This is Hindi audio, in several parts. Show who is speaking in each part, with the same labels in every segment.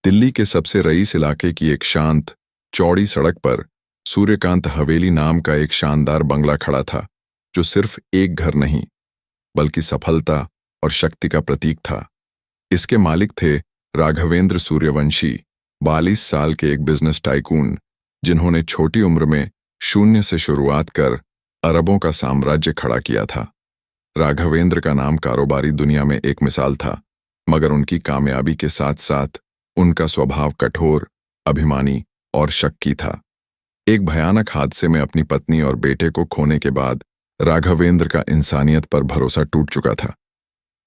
Speaker 1: दिल्ली के सबसे रईस इलाके की एक शांत, चौड़ी सड़क पर सूर्यकांत हवेली नाम का एक शानदार बंगला खड़ा था, जो सिर्फ एक घर नहीं, बल्कि सफलता और शक्ति का प्रतीक था। इसके मालिक थे राघवेंद्र सूर्यवंशी, 42 साल के एक बिजनेस टाइकून, जिन्होंने छोटी उम्र में शून्य से शुरुआत कर अरबों का साम्राज्य खड़ा किया था। राघवेंद्र का नाम कारोबारी दुनिया में एक मिसाल था, मगर उनकी कामयाबी के साथ साथ उनका स्वभाव कठोर, अभिमानी और शक्की था। एक भयानक हादसे में अपनी पत्नी और बेटे को खोने के बाद राघवेंद्र का इंसानियत पर भरोसा टूट चुका था।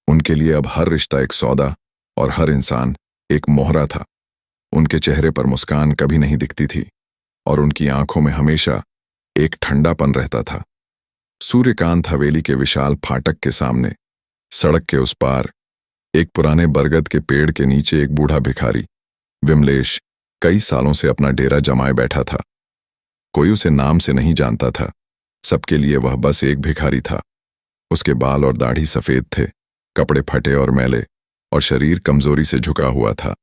Speaker 1: उनके लिए अब हर रिश्ता एक सौदा और हर इंसान एक मोहरा था। उनके चेहरे पर मुस्कान कभी नहीं दिखती थी और उनकी आंखों में हमेशा एक ठंडापन रहता था। सूर्यकांत हवेली के विशाल फाटक के सामने, सड़क के उस पार, एक पुराने बरगद के पेड़ के नीचे एक बूढ़ा भिखारी, विमलेश, कई सालों से अपना डेरा जमाए बैठा था। कोई उसे नाम से नहीं जानता था, सबके लिए वह बस एक भिखारी था। उसके बाल और दाढ़ी सफेद थे, कपड़े फटे और मैले, और शरीर कमजोरी से झुका हुआ था,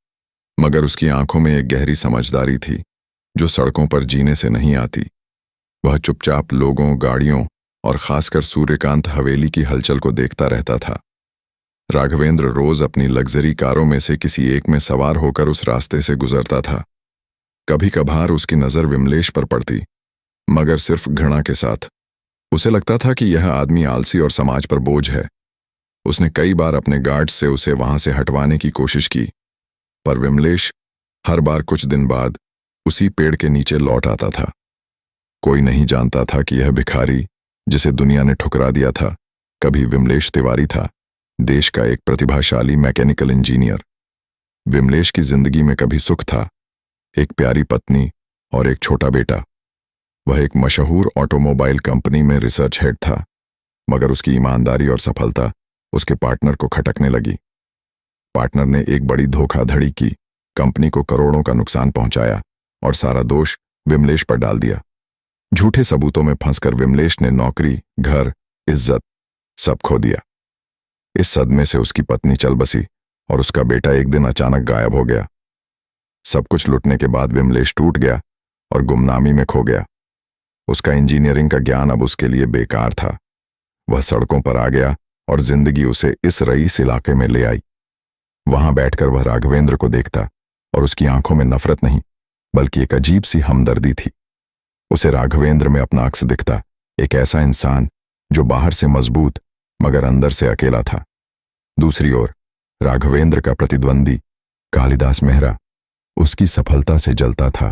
Speaker 1: मगर उसकी आंखों में एक गहरी समझदारी थी, जो सड़कों पर जीने से नहीं आती। वह चुपचाप लोगों, गाड़ियों और खासकर सूर्यकांत हवेली की हलचल को देखता रहता था। राघवेंद्र रोज अपनी लग्जरी कारों में से किसी एक में सवार होकर उस रास्ते से गुजरता था। कभी कभार उसकी नजर विमलेश पर पड़ती, मगर सिर्फ घृणा के साथ। उसे लगता था कि यह आदमी आलसी और समाज पर बोझ है। उसने कई बार अपने गार्ड से उसे वहां से हटवाने की कोशिश की, पर विमलेश हर बार कुछ दिन बाद उसी पेड़ के नीचे लौट आता था। कोई नहीं जानता था कि यह भिखारी, जिसे दुनिया ने ठुकरा दिया था, कभी विमलेश तिवारी था, देश का एक प्रतिभाशाली मैकेनिकल इंजीनियर। विमलेश की जिंदगी में कभी सुख था, एक प्यारी पत्नी और एक छोटा बेटा। वह एक मशहूर ऑटोमोबाइल कंपनी में रिसर्च हेड था, मगर उसकी ईमानदारी और सफलता उसके पार्टनर को खटकने लगी। पार्टनर ने एक बड़ी धोखाधड़ी की, कंपनी को करोड़ों का नुकसान पहुंचाया और सारा दोष विमलेश पर डाल दिया। झूठे सबूतों में फंसकर विमलेश ने नौकरी, घर, इज्जत सब खो दिया। इस सदमे से उसकी पत्नी चल बसी और उसका बेटा एक दिन अचानक गायब हो गया। सब कुछ लुटने के बाद विमलेश टूट गया और गुमनामी में खो गया। उसका इंजीनियरिंग का ज्ञान अब उसके लिए बेकार था। वह सड़कों पर आ गया और जिंदगी उसे इस रईस इलाके में ले आई। वहां बैठकर वह राघवेंद्र को देखता और उसकी आंखों में नफरत नहीं, बल्कि एक अजीब सी हमदर्दी थी। उसे राघवेंद्र में अपना अक्स दिखता, एक ऐसा इंसान जो बाहर से मजबूत मगर अंदर से अकेला था। दूसरी ओर राघवेंद्र का प्रतिद्वंदी कालिदास मेहरा उसकी सफलता से जलता था।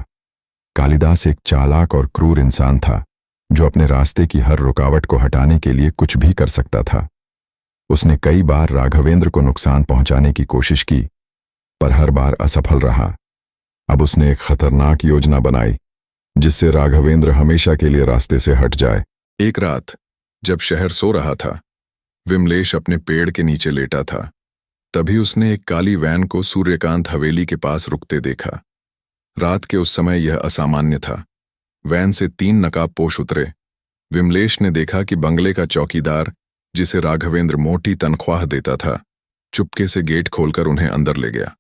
Speaker 1: कालिदास एक चालाक और क्रूर इंसान था, जो अपने रास्ते की हर रुकावट को हटाने के लिए कुछ भी कर सकता था। उसने कई बार राघवेंद्र को नुकसान पहुंचाने की कोशिश की, पर हर बार असफल रहा। अब उसने एक खतरनाक योजना बनाई, जिससे राघवेंद्र हमेशा के लिए रास्ते से हट जाए। एक रात जब शहर सो रहा था, विमलेश अपने पेड़ के नीचे लेटा था। तभी उसने एक काली वैन को सूर्यकांत हवेली के पास रुकते देखा। रात के उस समय यह असामान्य था। वैन से 3 नकाबपोश उतरे। विमलेश ने देखा कि बंगले का चौकीदार, जिसे राघवेंद्र मोटी तनख्वाह देता था, चुपके से गेट खोलकर उन्हें अंदर ले गया।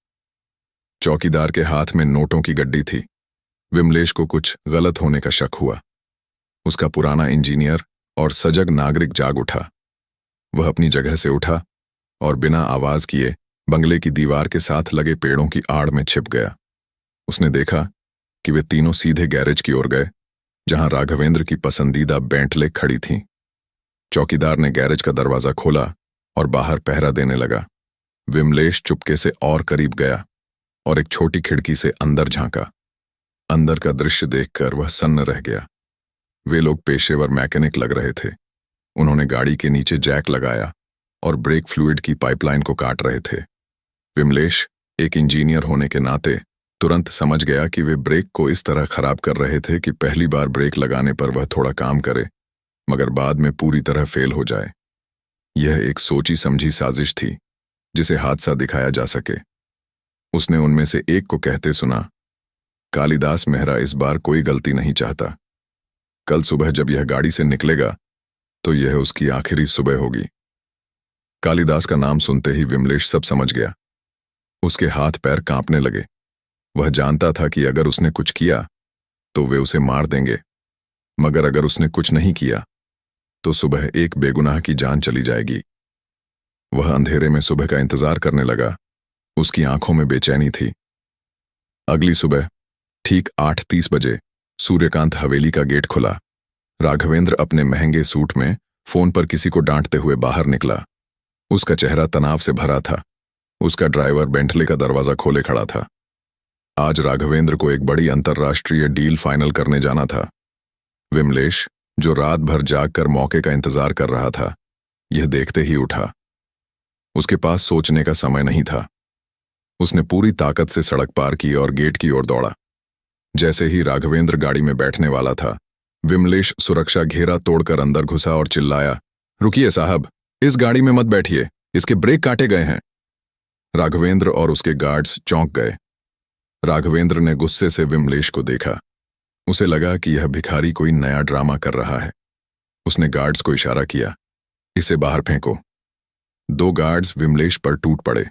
Speaker 1: चौकीदार के हाथ में नोटों की गड्डी थी। विमलेश को कुछ गलत होने का शक हुआ। उसका पुराना इंजीनियर और सजग नागरिक जाग उठा। वह अपनी जगह से उठा और बिना आवाज किए बंगले की दीवार के साथ लगे पेड़ों की आड़ में छिप गया। उसने देखा कि वे तीनों सीधे गैरेज की ओर गए, जहां राघवेंद्र की पसंदीदा बेंटले खड़ी थी। चौकीदार ने गैरेज का दरवाजा खोला और बाहर पहरा देने लगा। विमलेश चुपके से और करीब गया और एक छोटी खिड़की से अंदर झांका। अंदर का दृश्य देखकर वह सन्न रह गया। वे लोग पेशेवर मैकेनिक लग रहे थे। उन्होंने गाड़ी के नीचे जैक लगाया और ब्रेक फ्लूइड की पाइपलाइन को काट रहे थे। विमलेश एक इंजीनियर होने के नाते तुरंत समझ गया कि वे ब्रेक को इस तरह खराब कर रहे थे कि पहली बार ब्रेक लगाने पर वह थोड़ा काम करे, मगर बाद में पूरी तरह फेल हो जाए। यह एक सोची समझी साजिश थी, जिसे हादसा दिखाया जा सके। उसने उनमें से एक को कहते सुना, कालिदास मेहरा इस बार कोई गलती नहीं चाहता। कल सुबह जब यह गाड़ी से निकलेगा तो यह उसकी आखिरी सुबह होगी। कालिदास का नाम सुनते ही विमलेश सब समझ गया। उसके हाथ पैर कांपने लगे। वह जानता था कि अगर उसने कुछ किया तो वे उसे मार देंगे, मगर अगर उसने कुछ नहीं किया तो सुबह एक बेगुनाह की जान चली जाएगी। वह अंधेरे में सुबह का इंतजार करने लगा। उसकी आंखों में बेचैनी थी। अगली सुबह ठीक 8:30 बजे सूर्यकांत हवेली का गेट खुला। राघवेंद्र अपने महंगे सूट में फोन पर किसी को डांटते हुए बाहर निकला। उसका चेहरा तनाव से भरा था। उसका ड्राइवर बेंटले का दरवाजा खोले खड़ा था। आज राघवेंद्र को एक बड़ी अंतर्राष्ट्रीय डील फाइनल करने जाना था। विमलेश, जो रात भर जागकर मौके का इंतजार कर रहा था, यह देखते ही उठा। उसके पास सोचने का समय नहीं था। उसने पूरी ताकत से सड़क पार की और गेट की ओर दौड़ा। जैसे ही राघवेंद्र गाड़ी में बैठने वाला था, विमलेश सुरक्षा घेरा तोड़कर अंदर घुसा और चिल्लाया, रुकिए साहब, इस गाड़ी में मत बैठिए, इसके ब्रेक काटे गए हैं। राघवेंद्र और उसके गार्ड्स चौंक गए। राघवेंद्र ने गुस्से से विमलेश को देखा। उसे लगा कि यह भिखारी कोई नया ड्रामा कर रहा है। उसने गार्ड्स को इशारा किया, इसे बाहर फेंको। 2 गार्ड्स विमलेश पर टूट पड़े।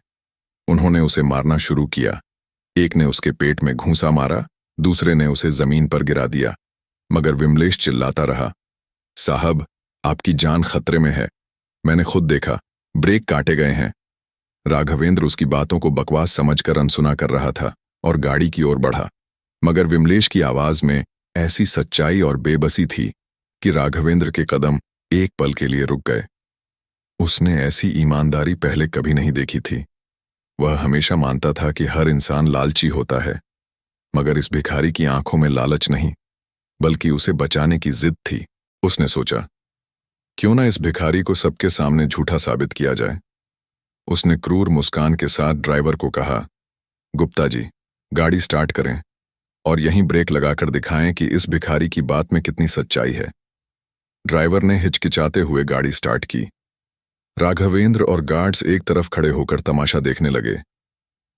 Speaker 1: उन्होंने उसे मारना शुरू किया। एक ने उसके पेट में घूंसा मारा, दूसरे ने उसे जमीन पर गिरा दिया, मगर विमलेश चिल्लाता रहा, साहब, आपकी जान खतरे में है, मैंने खुद देखा, ब्रेक काटे गए हैं। राघवेंद्र उसकी बातों को बकवास समझकर अनसुना कर रहा था और गाड़ी की ओर बढ़ा, मगर विमलेश की आवाज में ऐसी सच्चाई और बेबसी थी कि राघवेंद्र के कदम एक पल के लिए रुक गए। उसने ऐसी ईमानदारी पहले कभी नहीं देखी थी। वह हमेशा मानता था कि हर इंसान लालची होता है, मगर इस भिखारी की आंखों में लालच नहीं, बल्कि उसे बचाने की जिद थी। उसने सोचा, क्यों ना इस भिखारी को सबके सामने झूठा साबित किया जाए। उसने क्रूर मुस्कान के साथ ड्राइवर को कहा, गुप्ता जी, गाड़ी स्टार्ट करें और यहीं ब्रेक लगाकर दिखाएं कि इस भिखारी की बात में कितनी सच्चाई है। ड्राइवर ने हिचकिचाते हुए गाड़ी स्टार्ट की। राघवेंद्र और गार्ड्स एक तरफ खड़े होकर तमाशा देखने लगे।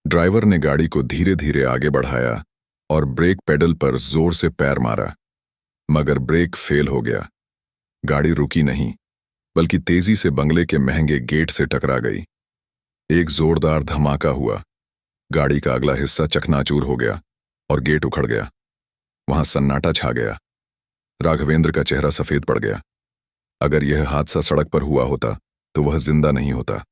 Speaker 1: ड्राइवर ने गाड़ी को धीरे धीरे आगे बढ़ाया और ब्रेक पेडल पर जोर से पैर मारा, मगर ब्रेक फेल हो गया। गाड़ी रुकी नहीं, बल्कि तेजी से बंगले के महंगे गेट से टकरा गई। एक जोरदार धमाका हुआ। गाड़ी का अगला हिस्सा चकनाचूर हो गया और गेट उखड़ गया। वहां सन्नाटा छा गया। राघवेंद्र का चेहरा सफेद पड़ गया। अगर यह हादसा सड़क पर हुआ होता तो वह जिंदा नहीं होता।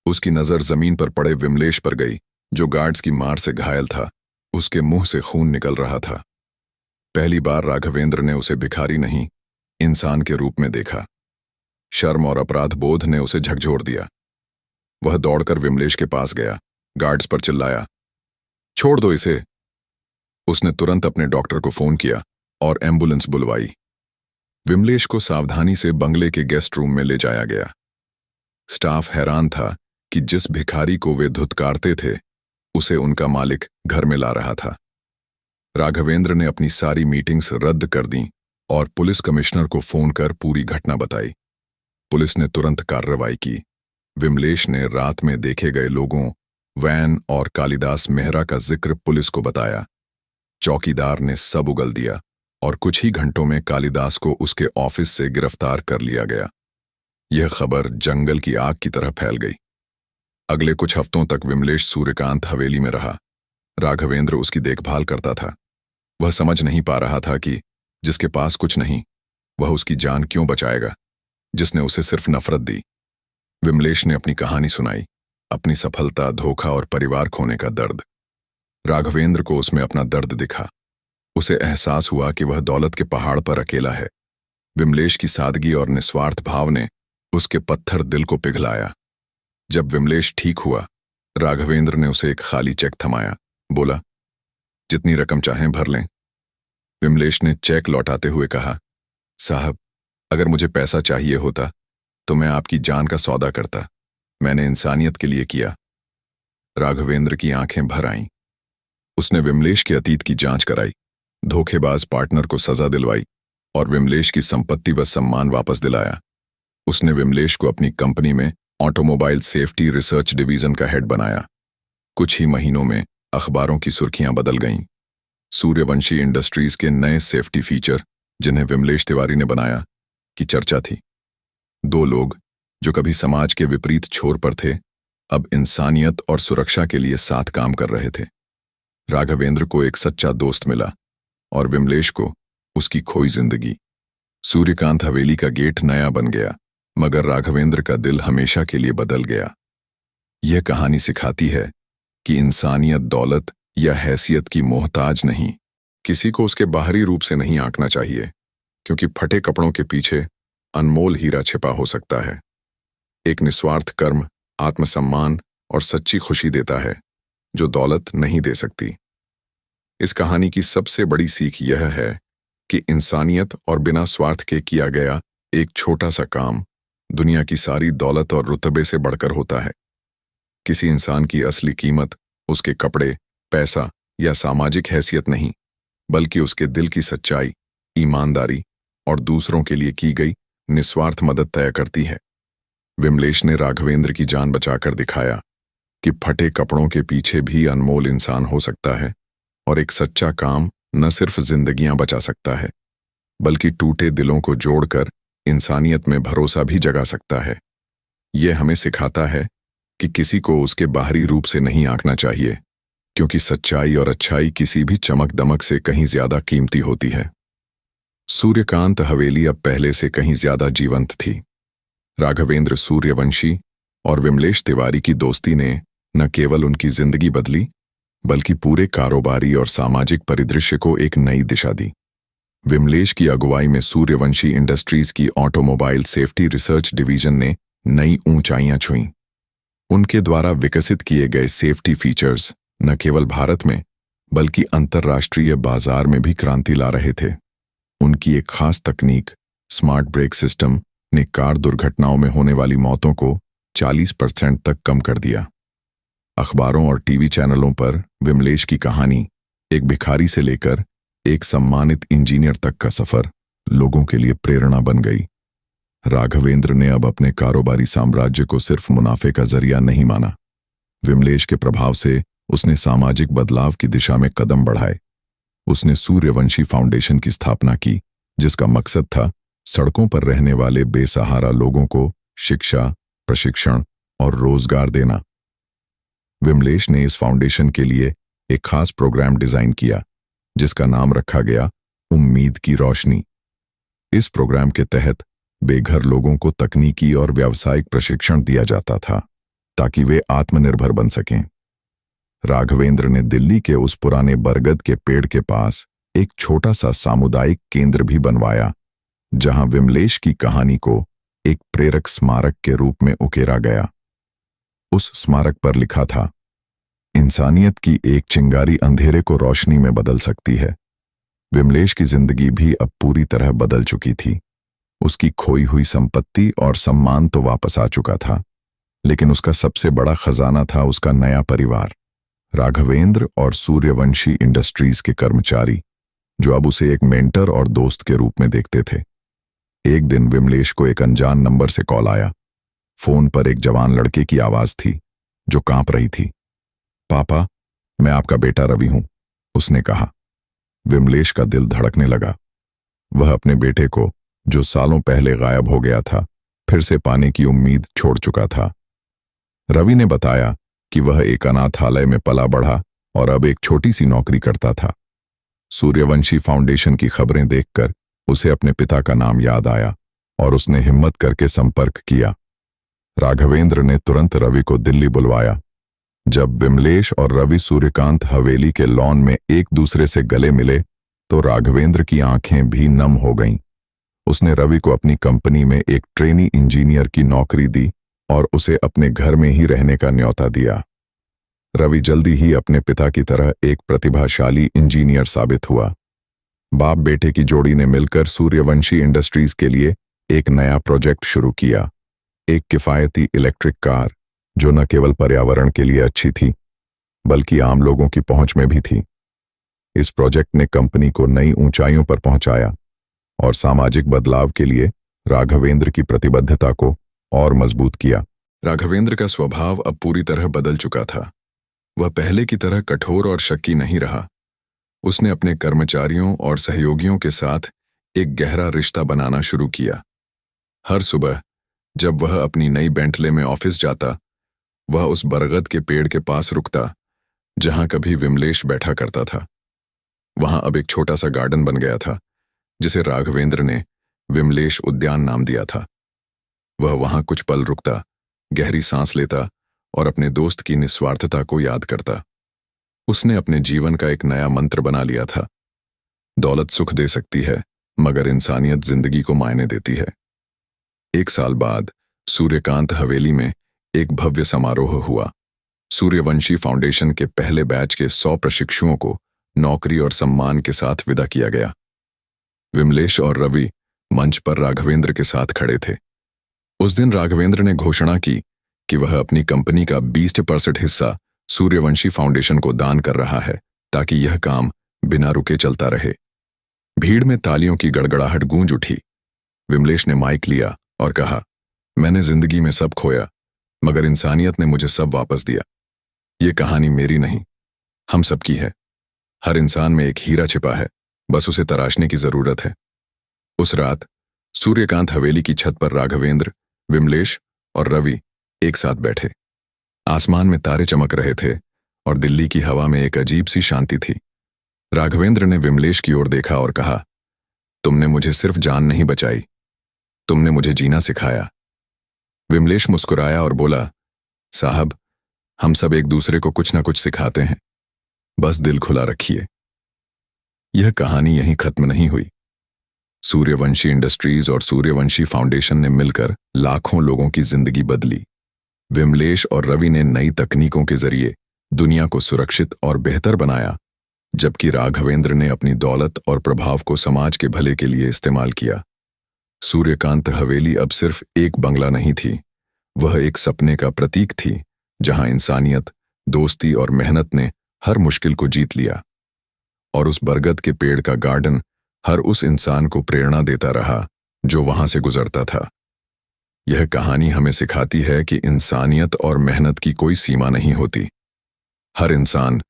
Speaker 1: उसकी नजर जमीन पर पड़े विमलेश पर गई, जो गार्ड्स की मार से घायल था। उसके मुंह से खून निकल रहा था। पहली बार राघवेंद्र ने उसे भिखारी नहीं, इंसान के रूप में देखा। शर्म और अपराध बोध ने उसे झकझोर दिया। वह दौड़कर विमलेश के पास गया, गार्ड्स पर चिल्लाया, छोड़ दो इसे। उसने तुरंत अपने डॉक्टर को फोन किया और एम्बुलेंस बुलवाई। विमलेश को सावधानी से बंगले के गेस्ट रूम में ले जाया गया। स्टाफ हैरान था कि जिस भिखारी को वे धुतकारते थे, उसे उनका मालिक घर में ला रहा था। राघवेंद्र ने अपनी सारी मीटिंग्स रद्द कर दी और पुलिस कमिश्नर को फोन कर पूरी घटना बताई। पुलिस ने तुरंत कार्रवाई की। विमलेश ने रात में देखे गए लोगों, वैन और कालिदास मेहरा का जिक्र पुलिस को बताया। चौकीदार ने सब उगल दिया और कुछ ही घंटों में कालिदास को उसके ऑफिस से गिरफ्तार कर लिया गया। यह खबर जंगल की आग की तरह फैल गई। अगले कुछ हफ्तों तक विमलेश सूर्यकांत हवेली में रहा। राघवेंद्र उसकी देखभाल करता था। वह समझ नहीं पा रहा था कि जिसके पास कुछ नहीं, वह उसकी जान क्यों बचाएगा, जिसने उसे सिर्फ नफरत दी। विमलेश ने अपनी कहानी सुनाई, अपनी सफलता, धोखा और परिवार खोने का दर्द। राघवेंद्र को उसमें अपना दर्द दिखा। उसे एहसास हुआ कि वह दौलत के पहाड़ पर अकेला है। विमलेश की सादगी और निस्वार्थ भाव ने उसके पत्थर दिल को पिघलाया। जब विमलेश ठीक हुआ, राघवेंद्र ने उसे एक खाली चेक थमाया, बोला, जितनी रकम चाहें भर लें। विमलेश ने चेक लौटाते हुए कहा, साहब, अगर मुझे पैसा चाहिए होता तो मैं आपकी जान का सौदा करता। मैंने इंसानियत के लिए किया। राघवेंद्र की आंखें भर आईं। उसने विमलेश के अतीत की जांच कराई, धोखेबाज पार्टनर को सजा दिलवाई और विमलेश की संपत्ति व सम्मान वापस दिलाया। उसने विमलेश को अपनी कंपनी में ऑटोमोबाइल सेफ्टी रिसर्च डिवीजन का हेड बनाया। कुछ ही महीनों में अखबारों की सुर्खियां बदल गईं। सूर्यवंशी इंडस्ट्रीज के नए सेफ्टी फीचर, जिन्हें विमलेश तिवारी ने बनाया, की चर्चा थी। 2 लोग जो कभी समाज के विपरीत छोर पर थे, अब इंसानियत और सुरक्षा के लिए साथ काम कर रहे थे। राघवेंद्र को एक सच्चा दोस्त मिला और विमलेश को उसकी खोई जिंदगी। सूर्यकांत हवेली का गेट नया बन गया, मगर राघवेंद्र का दिल हमेशा के लिए बदल गया। यह कहानी सिखाती है कि इंसानियत दौलत या हैसियत की मोहताज नहीं। किसी को उसके बाहरी रूप से नहीं आंकना चाहिए, क्योंकि फटे कपड़ों के पीछे अनमोल हीरा छिपा हो सकता है। एक निस्वार्थ कर्म आत्मसम्मान और सच्ची खुशी देता है, जो दौलत नहीं दे सकती। इस कहानी की सबसे बड़ी सीख यह है कि इंसानियत और बिना स्वार्थ के किया गया एक छोटा सा काम दुनिया की सारी दौलत और रुतबे से बढ़कर होता है। किसी इंसान की असली कीमत उसके कपड़े, पैसा या सामाजिक हैसियत नहीं, बल्कि उसके दिल की सच्चाई, ईमानदारी और दूसरों के लिए की गई निस्वार्थ मदद तय करती है। विमलेश ने राघवेंद्र की जान बचाकर दिखाया कि फटे कपड़ों के पीछे भी अनमोल इंसान हो सकता है, और एक सच्चा काम न सिर्फ जिंदगियां बचा सकता है, बल्कि टूटे दिलों को जोड़कर इंसानियत में भरोसा भी जगा सकता है। यह हमें सिखाता है कि किसी को उसके बाहरी रूप से नहीं आंकना चाहिए, क्योंकि सच्चाई और अच्छाई किसी भी चमक दमक से कहीं ज्यादा कीमती होती है। सूर्यकांत हवेली अब पहले से कहीं ज्यादा जीवंत थी। राघवेंद्र सूर्यवंशी और विमलेश तिवारी की दोस्ती ने न केवल उनकी जिंदगी बदली, बल्कि पूरे कारोबारी और सामाजिक परिदृश्य को एक नई दिशा दी। विमलेश की अगुवाई में सूर्यवंशी इंडस्ट्रीज की ऑटोमोबाइल सेफ्टी रिसर्च डिवीजन ने नई ऊंचाइयां छुईं। उनके द्वारा विकसित किए गए सेफ्टी फीचर्स न केवल भारत में, बल्कि अंतर्राष्ट्रीय बाजार में भी क्रांति ला रहे थे। उनकी एक खास तकनीक, स्मार्ट ब्रेक सिस्टम, ने कार दुर्घटनाओं में होने वाली मौतों को 40% तक कम कर दिया। अखबारों और टीवी चैनलों पर विमलेश की कहानी, एक भिखारी से लेकर एक सम्मानित इंजीनियर तक का सफर, लोगों के लिए प्रेरणा बन गई। राघवेंद्र ने अब अपने कारोबारी साम्राज्य को सिर्फ मुनाफे का जरिया नहीं माना। विमलेश के प्रभाव से उसने सामाजिक बदलाव की दिशा में कदम बढ़ाए। उसने सूर्यवंशी फाउंडेशन की स्थापना की, जिसका मकसद था सड़कों पर रहने वाले बेसहारा लोगों को शिक्षा, प्रशिक्षण और रोजगार देना। विमलेश ने इस फाउंडेशन के लिए एक खास प्रोग्राम डिजाइन किया, जिसका नाम रखा गया उम्मीद की रोशनी। इस प्रोग्राम के तहत बेघर लोगों को तकनीकी और व्यावसायिक प्रशिक्षण दिया जाता था, ताकि वे आत्मनिर्भर बन सकें। राघवेंद्र ने दिल्ली के उस पुराने बरगद के पेड़ के पास एक छोटा सा सामुदायिक केंद्र भी बनवाया, जहां विमलेश की कहानी को एक प्रेरक स्मारक के रूप में उकेरा गया। उस स्मारक पर लिखा था, इंसानियत की एक चिंगारी अंधेरे को रोशनी में बदल सकती है। विमलेश की जिंदगी भी अब पूरी तरह बदल चुकी थी। उसकी खोई हुई संपत्ति और सम्मान तो वापस आ चुका था, लेकिन उसका सबसे बड़ा खजाना था उसका नया परिवार, राघवेंद्र और सूर्यवंशी इंडस्ट्रीज के कर्मचारी, जो अब उसे एक मेंटर और दोस्त के रूप में देखते थे। एक दिन विमलेश को एक अनजान नंबर से कॉल आया। फोन पर एक जवान लड़के की आवाज थी, जो कांप रही थी। पापा, मैं आपका बेटा रवि हूं, उसने कहा। विमलेश का दिल धड़कने लगा। वह अपने बेटे को, जो सालों पहले गायब हो गया था, फिर से पाने की उम्मीद छोड़ चुका था। रवि ने बताया कि वह एक अनाथालय में पला बढ़ा और अब एक छोटी सी नौकरी करता था। सूर्यवंशी फाउंडेशन की खबरें देखकर उसे अपने पिता का नाम याद आया और उसने हिम्मत करके संपर्क किया। राघवेंद्र ने तुरंत रवि को दिल्ली बुलवाया। जब विमलेश और रवि सूर्यकांत हवेली के लॉन में एक दूसरे से गले मिले, तो राघवेंद्र की आंखें भी नम हो गईं। उसने रवि को अपनी कंपनी में एक ट्रेनी इंजीनियर की नौकरी दी और उसे अपने घर में ही रहने का न्योता दिया। रवि जल्दी ही अपने पिता की तरह एक प्रतिभाशाली इंजीनियर साबित हुआ। बाप बेटे की जोड़ी ने मिलकर सूर्यवंशी इंडस्ट्रीज के लिए एक नया प्रोजेक्ट शुरू किया, एक किफायती इलेक्ट्रिक कार, जो न केवल पर्यावरण के लिए अच्छी थी, बल्कि आम लोगों की पहुंच में भी थी। इस प्रोजेक्ट ने कंपनी को नई ऊंचाइयों पर पहुंचाया और सामाजिक बदलाव के लिए राघवेंद्र की प्रतिबद्धता को और मजबूत किया। राघवेंद्र का स्वभाव अब पूरी तरह बदल चुका था। वह पहले की तरह कठोर और शक्की नहीं रहा। उसने अपने कर्मचारियों और सहयोगियों के साथ एक गहरा रिश्ता बनाना शुरू किया। हर सुबह जब वह अपनी नई बेंटले में ऑफिस जाता, वह उस बरगद के पेड़ के पास रुकता, जहां कभी विमलेश बैठा करता था वहां अब एक छोटा सा गार्डन बन गया था, जिसे राघवेंद्र ने विमलेश उद्यान नाम दिया था। वह वहां कुछ पल रुकता, गहरी सांस लेता और अपने दोस्त की निस्वार्थता को याद करता। उसने अपने जीवन का एक नया मंत्र बना लिया था। दौलत सुख दे सकती है, मगर इंसानियत जिंदगी को मायने देती है। 1 साल बाद सूर्यकांत हवेली में एक भव्य समारोह हुआ। सूर्यवंशी फाउंडेशन के पहले बैच के 100 प्रशिक्षुओं को नौकरी और सम्मान के साथ विदा किया गया। विमलेश और रवि मंच पर राघवेंद्र के साथ खड़े थे। उस दिन राघवेंद्र ने घोषणा की कि वह अपनी कंपनी का 20% हिस्सा सूर्यवंशी फाउंडेशन को दान कर रहा है, ताकि यह काम बिना रुके चलता रहे। भीड़ में तालियों की गड़गड़ाहट गूंज उठी। विमलेश ने माइक लिया और कहा, मैंने जिंदगी में सब खोया, मगर इंसानियत ने मुझे सब वापस दिया। ये कहानी मेरी नहीं, हम सबकी है। हर इंसान में एक हीरा छिपा है, बस उसे तराशने की जरूरत है। उस रात सूर्यकांत हवेली की छत पर राघवेंद्र, विमलेश और रवि एक साथ बैठे। आसमान में तारे चमक रहे थे और दिल्ली की हवा में एक अजीब सी शांति थी। राघवेंद्र ने विमलेश की ओर देखा और कहा, तुमने मुझे सिर्फ जान नहीं बचाई, तुमने मुझे जीना सिखाया। विमलेश मुस्कुराया और बोला, साहब, हम सब एक दूसरे को कुछ ना कुछ सिखाते हैं, बस दिल खुला रखिए। यह कहानी यहीं खत्म नहीं हुई। सूर्यवंशी इंडस्ट्रीज और सूर्यवंशी फाउंडेशन ने मिलकर लाखों लोगों की जिंदगी बदली। विमलेश और रवि ने नई तकनीकों के जरिए दुनिया को सुरक्षित और बेहतर बनाया, जबकि राघवेंद्र ने अपनी दौलत और प्रभाव को समाज के भले के लिए इस्तेमाल किया। सूर्यकांत हवेली अब सिर्फ एक बंगला नहीं थी, वह एक सपने का प्रतीक थी, जहां इंसानियत, दोस्ती और मेहनत ने हर मुश्किल को जीत लिया। और उस बरगद के पेड़ का गार्डन हर उस इंसान को प्रेरणा देता रहा जो वहां से गुजरता था। यह कहानी हमें सिखाती है कि इंसानियत और मेहनत की कोई सीमा नहीं होती। हर इंसान,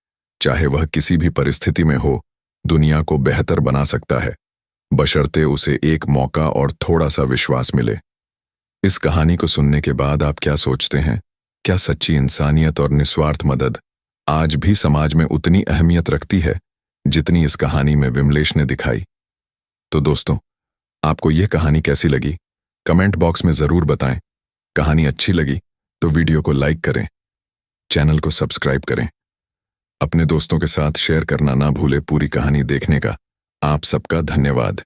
Speaker 1: चाहे वह किसी भी परिस्थिति में हो, दुनिया को बेहतर बना सकता है, बशर्ते उसे एक मौका और थोड़ा सा विश्वास मिले। इस कहानी को सुनने के बाद आप क्या सोचते हैं? क्या सच्ची इंसानियत और निस्वार्थ मदद आज भी समाज में उतनी अहमियत रखती है जितनी इस कहानी में विमलेश ने दिखाई? तो दोस्तों, आपको यह कहानी कैसी लगी? कमेंट बॉक्स में जरूर बताएं। कहानी अच्छी लगी तो वीडियो को लाइक करें, चैनल को सब्सक्राइब करें, अपने दोस्तों के साथ शेयर करना ना भूलें। पूरी कहानी देखने का आप सबका धन्यवाद।